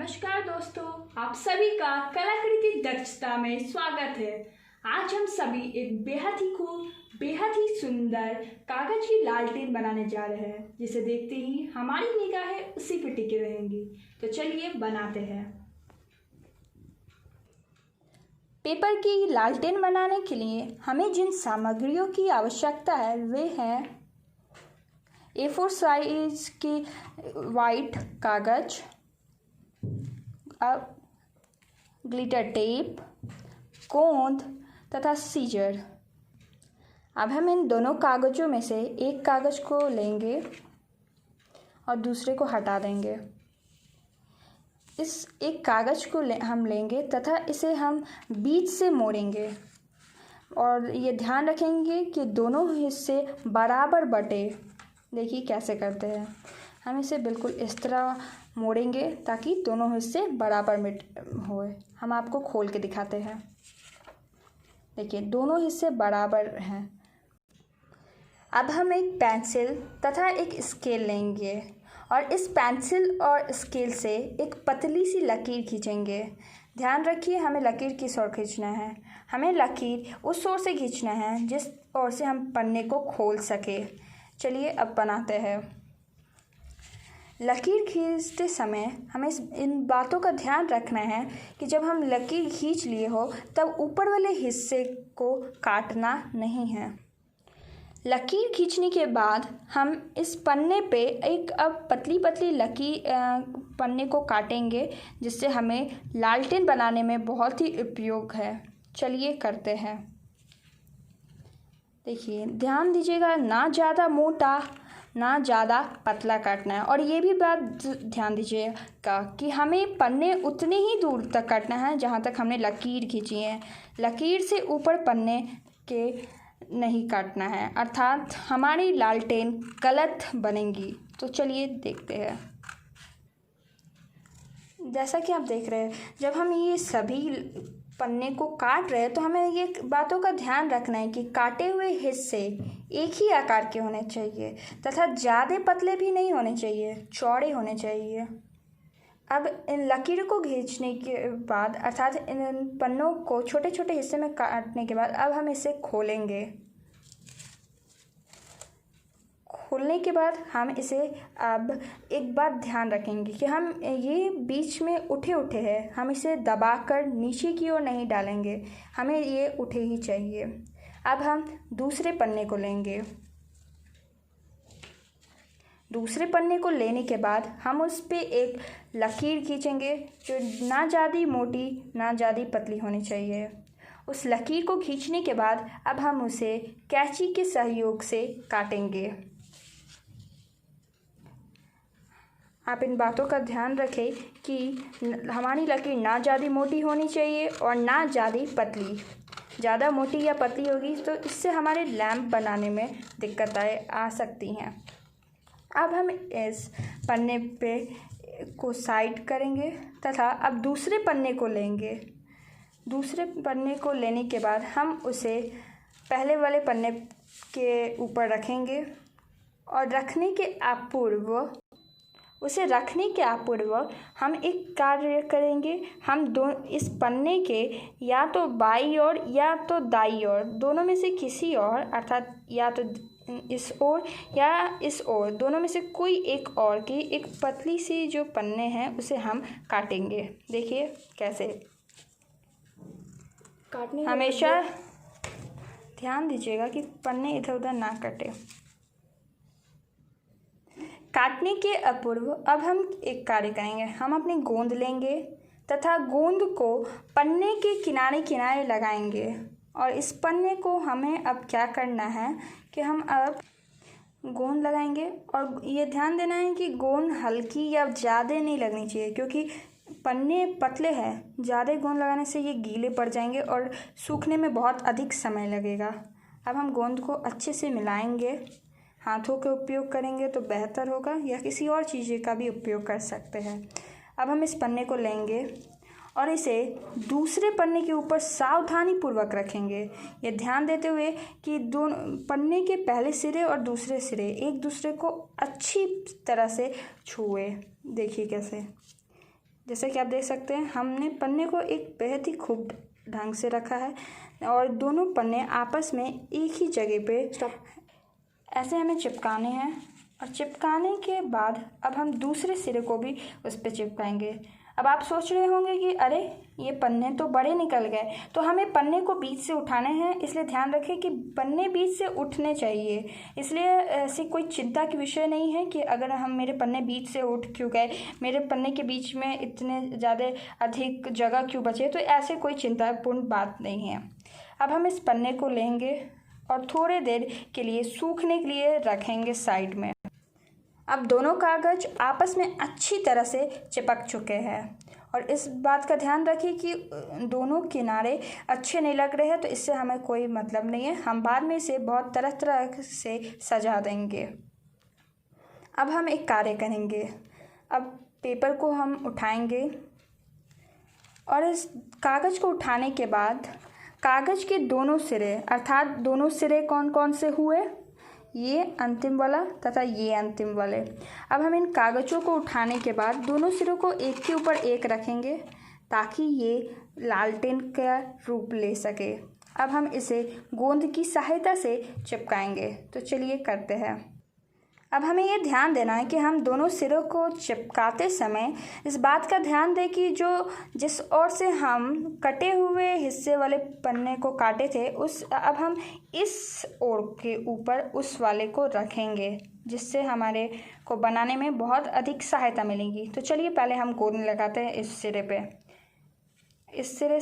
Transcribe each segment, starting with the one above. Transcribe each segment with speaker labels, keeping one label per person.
Speaker 1: नमस्कार दोस्तों, आप सभी का कलाकृति दक्षता में स्वागत है। आज हम सभी एक बेहद ही खूब, बेहद ही सुंदर कागज की लालटेन बनाने जा रहे हैं, जिसे देखते ही हमारी निगाहें उसी पे टिकी रहेंगी। तो चलिए बनाते हैं। पेपर की लालटेन बनाने के लिए हमें जिन सामग्रियों की आवश्यकता है वे हैं A4 साइज की वाइट कागज, अब ग्लिटर टेप, गोंद तथा सीजर। अब हम इन दोनों कागज़ों में से एक कागज़ को लेंगे और दूसरे को हटा देंगे। इस एक कागज़ को हम लेंगे तथा इसे हम बीच से मोड़ेंगे और ये ध्यान रखेंगे कि दोनों हिस्से बराबर बटे। देखिए कैसे करते हैं। हम इसे बिल्कुल इस तरह मोड़ेंगे ताकि दोनों हिस्से बराबर में होए। हम आपको खोल के दिखाते हैं। देखिए दोनों हिस्से बराबर हैं। अब हम एक पेंसिल तथा एक स्केल लेंगे और इस पेंसिल और स्केल से एक पतली सी लकीर खींचेंगे। ध्यान रखिए, हमें लकीर किस ओर खींचना है। हमें लकीर उस ओर से खींचना है जिस ओर से हम पन्ने को खोल सके। चलिए अब बनाते हैं। लकीर खींचते समय हमें इन बातों का ध्यान रखना है कि जब हम लकीर खींच लिए हो तब ऊपर वाले हिस्से को काटना नहीं है। लकीर खींचने के बाद हम इस पन्ने पे एक अब पतली पतली लकीर पन्ने को काटेंगे, जिससे हमें लालटेन बनाने में बहुत ही उपयोग है। चलिए करते हैं। देखिए ध्यान दीजिएगा, ना ज़्यादा मोटा ना ज़्यादा पतला काटना है। और ये भी बात ध्यान दीजिएगा कि हमें पन्ने उतने ही दूर तक काटना है जहाँ तक हमने लकीर खींची है। लकीर से ऊपर पन्ने के नहीं काटना है, अर्थात हमारी लालटेन गलत बनेगी। तो चलिए देखते हैं। जैसा कि आप देख रहे हैं, जब हम ये सभी पन्ने को काट रहे हैं तो हमें ये बातों का ध्यान रखना है कि काटे हुए हिस्से एक ही आकार के होने चाहिए तथा ज़्यादा पतले भी नहीं होने चाहिए, चौड़े होने चाहिए। अब इन लकीरों को खींचने के बाद, अर्थात इन पन्नों को छोटे छोटे हिस्से में काटने के बाद, अब हम इसे खोलेंगे। खोलने के बाद हम इसे अब एक बात ध्यान रखेंगे कि हम ये बीच में उठे हैं, हम इसे दबाकर नीचे की ओर नहीं डालेंगे, हमें ये उठे ही चाहिए। अब हम दूसरे पन्ने को लेंगे। दूसरे पन्ने को लेने के बाद हम उस पर एक लकीर खींचेंगे जो ना ज़्यादा मोटी ना ज़्यादा पतली होनी चाहिए। उस लकीर को खींचने के बाद अब हम उसे कैंची के सहयोग से काटेंगे। आप इन बातों का ध्यान रखें कि हमारी लकीर ना ज़्यादा मोटी होनी चाहिए और ना ज़्यादा पतली। ज़्यादा मोटी या पतली होगी तो इससे हमारे लैंप बनाने में दिक्कतें आ सकती हैं। अब हम इस पन्ने पे को साइड करेंगे तथा अब दूसरे पन्ने को लेंगे। दूसरे पन्ने को लेने के बाद हम उसे पहले वाले पन्ने के ऊपर रखेंगे और रखने के अपूर्व हम एक कार्य करेंगे। हम इस पन्ने के या तो बाई ओर या तो दाई ओर, दोनों में से किसी और, अर्थात या तो इस ओर या इस ओर, दोनों में से कोई एक और की एक पतली सी जो पन्ने हैं उसे हम काटेंगे। देखिए कैसे काटने। हमेशा ध्यान दीजिएगा कि पन्ने इधर उधर ना कटे। काटने के अपूर्व अब हम एक कार्य करेंगे। हम अपनी गोंद लेंगे तथा गोंद को पन्ने के किनारे किनारे लगाएंगे। और इस पन्ने को हमें अब क्या करना है कि हम अब गोंद लगाएंगे और ये ध्यान देना है कि गोंद हल्की या ज़्यादा नहीं लगनी चाहिए, क्योंकि पन्ने पतले हैं। ज़्यादा गोंद लगाने से ये गीले पड़ जाएंगे और सूखने में बहुत अधिक समय लगेगा। अब हम गोंद को अच्छे से मिलाएंगे। हाथों का उपयोग करेंगे तो बेहतर होगा, या किसी और चीज़ का भी उपयोग कर सकते हैं। अब हम इस पन्ने को लेंगे और इसे दूसरे पन्ने के ऊपर सावधानीपूर्वक रखेंगे, ये ध्यान देते हुए कि दोनों पन्ने के पहले सिरे और दूसरे सिरे एक दूसरे को अच्छी तरह से छुए। देखिए कैसे, जैसे कि आप देख सकते हैं हमने पन्ने को एक बेहद ही खूब ढंग से रखा है और दोनों पन्ने आपस में एक ही जगह पे ऐसे हमें चिपकाने हैं। और चिपकाने के बाद अब हम दूसरे सिरे को भी उस पर चिपकाएंगे। अब आप सोच रहे होंगे कि अरे ये पन्ने तो बड़े निकल गए, तो हमें पन्ने को बीच से उठाने हैं, इसलिए ध्यान रखें कि पन्ने बीच से उठने चाहिए। इसलिए ऐसी कोई चिंता की विषय नहीं है कि अगर हम मेरे पन्ने बीच से उठ क्यों गए, मेरे पन्ने के बीच में इतने ज़्यादा अधिक जगह क्यों बचे, तो ऐसे कोई चिंतापूर्ण बात नहीं है। अब हम इस पन्ने को लेंगे और थोड़े देर के लिए सूखने के लिए रखेंगे साइड में। अब दोनों कागज़ आपस में अच्छी तरह से चिपक चुके हैं और इस बात का ध्यान रखिए कि दोनों किनारे अच्छे नहीं लग रहे हैं, तो इससे हमें कोई मतलब नहीं है। हम बाद में इसे बहुत तरह तरह से सजा देंगे। अब हम एक कार्य करेंगे। अब पेपर को हम उठाएंगे और इस कागज़ को उठाने के बाद कागज़ के दोनों सिरे, अर्थात दोनों सिरे कौन कौन से हुए, ये अंतिम वाला तथा ये अंतिम वाले। अब हम इन कागज़ों को उठाने के बाद दोनों सिरों को एक के ऊपर एक रखेंगे ताकि ये लालटेन का रूप ले सके। अब हम इसे गोंद की सहायता से चिपकाएंगे। तो चलिए करते हैं। अब हमें ये ध्यान देना है कि हम दोनों सिरों को चिपकाते समय इस बात का ध्यान दें कि जिस ओर से हम कटे हुए हिस्से वाले पन्ने को काटे थे अब हम इस ओर के ऊपर उस वाले को रखेंगे, जिससे हमारे को बनाने में बहुत अधिक सहायता मिलेगी। तो चलिए पहले हम गोंद लगाते हैं इस सिरे पे। इस सिरे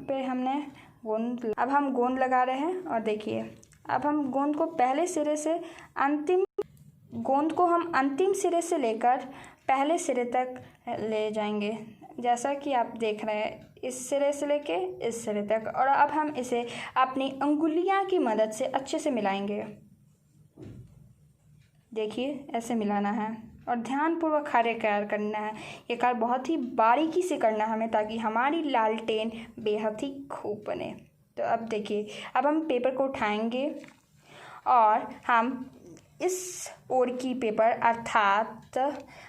Speaker 1: पे हमने गोंद, अब हम गोंद लगा रहे हैं और देखिए अब हम गोंद को पहले सिरे से अंतिम सिरे से लेकर पहले सिरे तक ले जाएंगे, जैसा कि आप देख रहे हैं, इस सिरे से लेके इस सिरे तक। और अब हम इसे अपनी अंगुलियां की मदद से अच्छे से मिलाएंगे। देखिए ऐसे मिलाना है और ध्यानपूर्वक कार्य करना है। ये कार्य बहुत ही बारीकी से करना है हमें, ताकि हमारी लालटेन बेहद ही खूब बने। तो अब देखिए, अब हम पेपर को उठाएंगे और हम इस ओर की पेपर अर्थात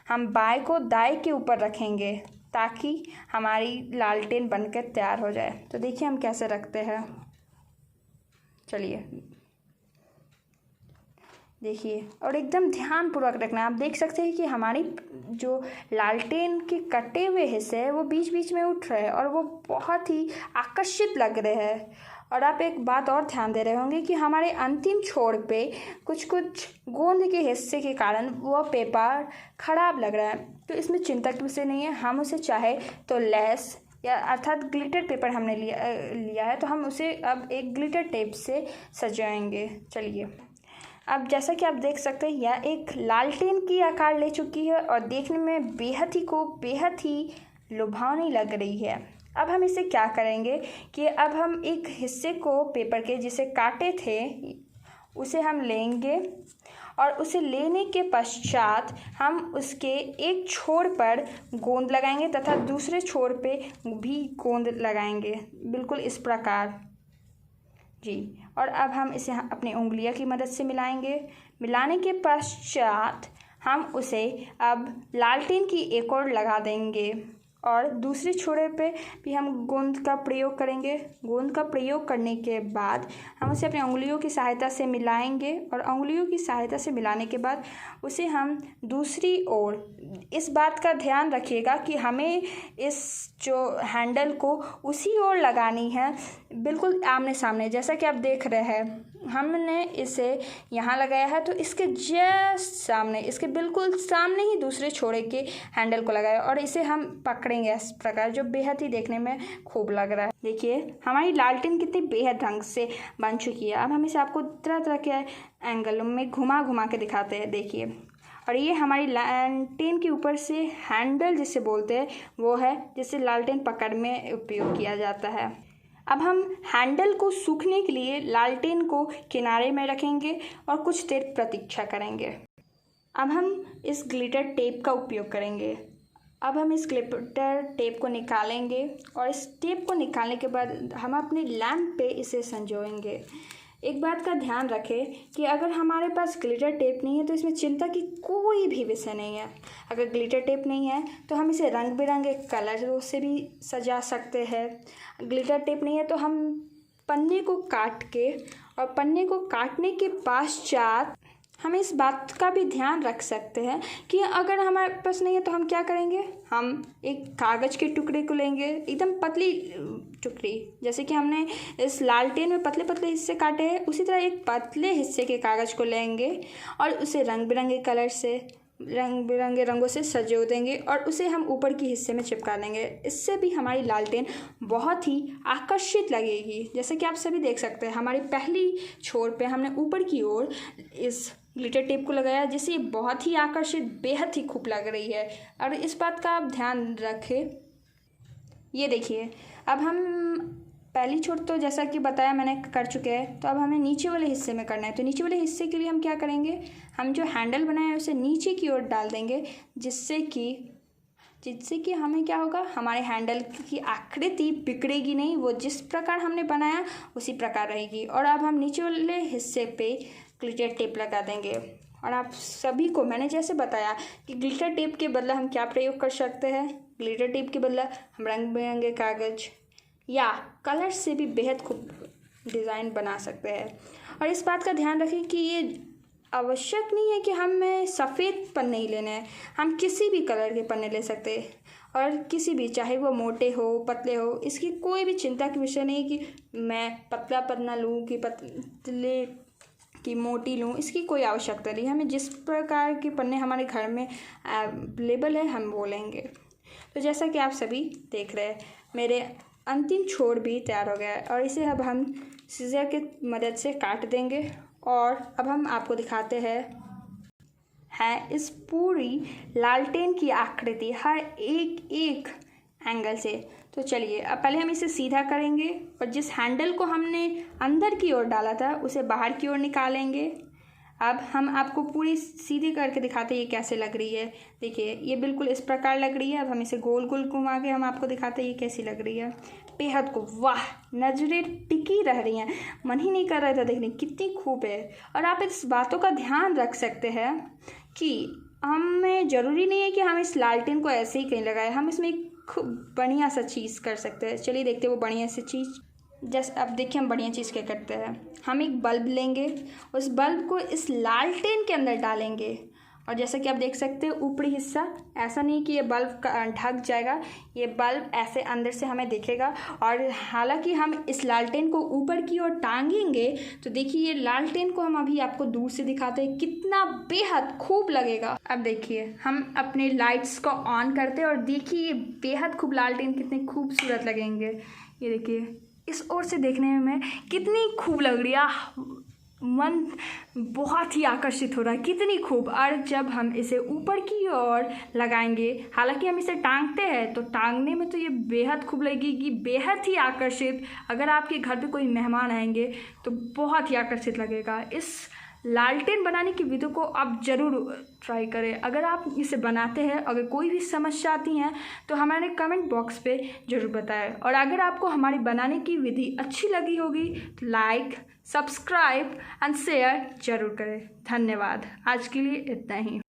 Speaker 1: हम बाएं को दाएं के ऊपर रखेंगे ताकि हमारी लालटेन बनकर तैयार हो जाए। तो देखिए हम कैसे रखते हैं। चलिए देखिए, और एकदम ध्यानपूर्वक रखना। आप देख सकते हैं कि हमारी जो लालटेन के कटे हुए हिस्से हैं वो बीच बीच में उठ रहे हैं और वो बहुत ही आकर्षित लग रहे हैं। और आप एक बात और ध्यान दे रहे होंगे कि हमारे अंतिम छोर पे कुछ गोंद के हिस्से के कारण वो पेपर खराब लग रहा है, तो इसमें चिंता की विषय नहीं है। हम उसे चाहे तो लेस या अर्थात ग्लिटर पेपर हमने लिया है, तो हम उसे अब एक ग्लिटर टेप से सजाएंगे। चलिए, अब जैसा कि आप देख सकते हैं यह एक लालटेन की आकार ले चुकी है और देखने में बेहद ही लुभावनी लग रही है। अब हम इसे क्या करेंगे कि अब हम एक हिस्से को पेपर के जिसे काटे थे उसे हम लेंगे और उसे लेने के पश्चात हम उसके एक छोर पर गोंद लगाएंगे तथा दूसरे छोर पे भी गोंद लगाएंगे, बिल्कुल इस प्रकार जी। और अब हम इसे अपनी उंगलियों की मदद से मिलाएंगे। मिलाने के पश्चात हम उसे अब लालटेन की एक ओर लगा देंगे और दूसरे छोरे पे भी हम गोंद का प्रयोग करेंगे। गोंद का प्रयोग करने के बाद हम उसे अपनी उंगलियों की सहायता से मिलाएंगे और उंगलियों की सहायता से मिलाने के बाद उसे हम दूसरी ओर, इस बात का ध्यान रखिएगा कि हमें इस जो हैंडल को उसी ओर लगानी है, बिल्कुल आमने सामने। जैसा कि आप देख रहे हैं हमने इसे यहाँ लगाया है, तो इसके जस्ट सामने, इसके बिल्कुल सामने ही दूसरे छोरे के हैंडल को लगाया और इसे हम पकड़ेंगे इस प्रकार, जो बेहद ही देखने में खूब लग रहा है। देखिए हमारी लालटेन कितनी बेहद ढंग से बन चुकी है। अब हम इसे आपको तरह तरह के एंगलों में घुमा घुमा के दिखाते हैं। देखिए, और ये हमारी लालटेन के ऊपर से हैंडल जिसे बोलते हैं वो है, जिसे लालटेन पकड़ में उपयोग किया जाता है। अब हम हैंडल को सूखने के लिए लालटेन को किनारे में रखेंगे और कुछ देर प्रतीक्षा करेंगे। अब हम इस ग्लिटर टेप का उपयोग करेंगे। अब हम इस ग्लिटर टेप को निकालेंगे और इस टेप को निकालने के बाद हम अपने लैंप पे इसे संजोएंगे। एक बात का ध्यान रखें कि अगर हमारे पास ग्लिटर टेप नहीं है तो इसमें चिंता की कोई भी विषय नहीं है। अगर ग्लिटर टेप नहीं है तो हम इसे रंग बिरंगे कलरों से भी सजा सकते हैं। ग्लिटर टेप नहीं है तो हम पन्ने को काट के और पन्ने को काटने के पश्चात हम इस बात का भी ध्यान रख सकते हैं कि अगर हमारे पास नहीं है तो हम क्या करेंगे, हम एक कागज़ के टुकड़े को लेंगे, एकदम पतली टुकड़ी, जैसे कि हमने इस लालटेन में पतले पतले हिस्से काटे हैं, उसी तरह एक पतले हिस्से के कागज़ को लेंगे और उसे रंग बिरंगे रंगों से सजो देंगे और उसे हम ऊपर के हिस्से में चिपका देंगे। इससे भी हमारी लालटेन बहुत ही आकर्षित लगेगी। जैसे कि आप सभी देख सकते हैं, हमारी पहली छोर पे हमने ऊपर की ओर इस ग्लिटर टेप को लगाया, जिससे ये बहुत ही आकर्षित, बेहद ही खूब लग रही है। और इस बात का आप ध्यान रखें। ये देखिए, अब हम पहली छोर तो जैसा कि बताया मैंने कर चुके हैं, तो अब हमें नीचे वाले हिस्से में करना है। तो नीचे वाले हिस्से के लिए हम क्या करेंगे, हम जो हैंडल बनाए हैं उसे नीचे की ओर डाल देंगे, जिससे कि हमें क्या होगा, हमारे हैंडल की आकृति बिगड़ेगी नहीं, वो जिस प्रकार हमने बनाया उसी प्रकार रहेगी। और अब हम नीचे वाले हिस्से पे ग्लिटर टेप लगा देंगे। और आप सभी को मैंने जैसे बताया कि ग्लिटर टेप के बदले हम क्या प्रयोग कर सकते हैं, ग्लिटर टेप के बदले हम रंग बिरंगे कागज़ या कलर से भी बेहद खूब डिज़ाइन बना सकते हैं। और इस बात का ध्यान रखें कि ये आवश्यक नहीं है कि हमें सफ़ेद पन्ने ही लेने हैं, हम किसी भी कलर के पन्ने ले सकते हैं। और किसी भी, चाहे वो मोटे हो पतले हो, इसकी कोई भी चिंता की विषय नहीं कि मैं पतला पन्ना लूँ कि पतले की मोटी लूँ, इसकी कोई आवश्यकता नहीं। हमें जिस प्रकार के पन्ने हमारे घर में अवेलेबल है हम वो लेंगे। तो जैसा कि आप सभी देख रहे हैं, मेरे अंतिम छोर भी तैयार हो गया है और इसे अब हम सीजर की मदद से काट देंगे। और अब हम आपको दिखाते हैं इस पूरी लालटेन की आकृति हर एक एंगल से। तो चलिए, अब पहले हम इसे सीधा करेंगे और जिस हैंडल को हमने अंदर की ओर डाला था उसे बाहर की ओर निकालेंगे। अब हम आपको पूरी सीधी करके दिखाते हैं ये कैसे लग रही है। देखिए, ये बिल्कुल इस प्रकार लग रही है। अब हम इसे गोल गोल घुमा के हम आपको दिखाते हैं ये कैसी लग रही है। बेहद को वाह, नजरें टिकी रह रही हैं, मन ही नहीं कर रहा था देखने कितनी खूब है। और आप इस बातों का ध्यान रख सकते हैं कि हमें ज़रूरी नहीं है कि हम इस लालटेन को ऐसे ही कहीं लगाएं, हम इसमें एक खूब बढ़िया सा चीज़ कर सकते हैं। चलिए देखते हैं वो बढ़िया सी चीज़। जैसे अब देखिए हम बढ़िया चीज़ क्या करते हैं, हम एक बल्ब लेंगे, उस बल्ब को इस लालटेन के अंदर डालेंगे और जैसा कि आप देख सकते हैं ऊपरी हिस्सा, ऐसा नहीं कि ये बल्ब ढक जाएगा, ये बल्ब ऐसे अंदर से हमें दिखेगा। और हालांकि हम इस लालटेन को ऊपर की ओर टांगेंगे तो देखिए ये लालटेन को हम अभी आपको दूर से दिखाते हैं, कितना बेहद खूब लगेगा। अब देखिए हम अपने लाइट्स को ऑन करते हैं और देखिए ये बेहद खूब लालटेन कितने खूबसूरत लगेंगे। ये देखिए इस ओर से देखने में कितनी खूब लग रही है, मन बहुत ही आकर्षित हो रहा है, कितनी खूब। और जब हम इसे ऊपर की ओर लगाएंगे, हालांकि हम इसे टांगते हैं तो टांगने में तो ये बेहद खूब लगेगी, बेहद ही आकर्षित। अगर आपके घर पे कोई मेहमान आएंगे तो बहुत ही आकर्षित लगेगा। इस लालटेन बनाने की विधि को आप ज़रूर ट्राई करें। अगर आप इसे बनाते हैं, अगर कोई भी समस्या आती है तो हमारे कमेंट बॉक्स पे ज़रूर बताएं। और अगर आपको हमारी बनाने की विधि अच्छी लगी होगी तो लाइक, सब्सक्राइब एंड शेयर ज़रूर करें। धन्यवाद। आज के लिए इतना ही।